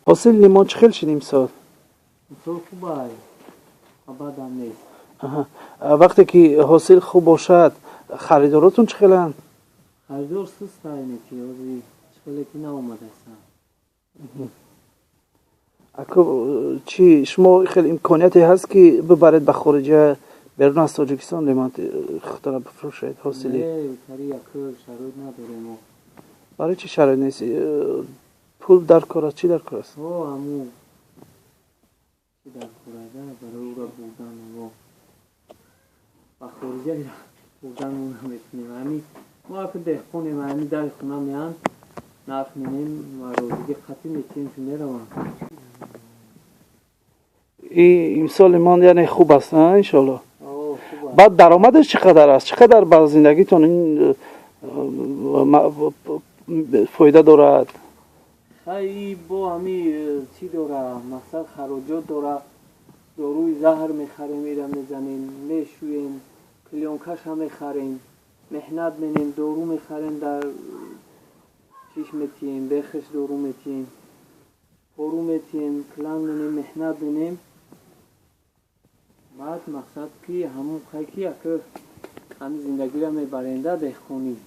حاصل لیمون چه خیلی شد امسال؟ امسال خوبه بد هم نیست. وقتی که حاصل خوب باشد خریداراتون چه خیلی هستند؟ خریدار سست اینه که خیلی که ناآمده هستن. چی شما خیلی امکانیتی هست که ببرید به خارج بیرون از تاجیکستان لیمون خودتان بفروشید حاصلی؟ نه کاری اکل شرایط نداریم ما. برای چی شرایط نیست؟ پول در کار است؟ چی در کار است؟ همون چی در کاره برای او را بودن ما با خارجه بودن اون هم میتونیم. همین ما که دهخونیم همین در خونه میان نرخ می‌نیم و روزی خطی میتونیم که میروم. این امسال لیمون یعنی خوب است نه انشالله. خوبه. بعد درآمدش چقدر است؟ چقدر بر زندگیتون این فایده دارد؟ خیلی با همین چی داره مثلا خراجات داره. داروی زهر میخریم میرم میزنیم میشویم کلیونکش هم میخریم محنت می‌نیم دارو میخریم در چیش میتیم بخش دارو میتیم پارو میتیم کلان می‌نیم محنت می‌نیم بعد مقصد که همون خیلی که همین زندگی را میبرنده دهخونی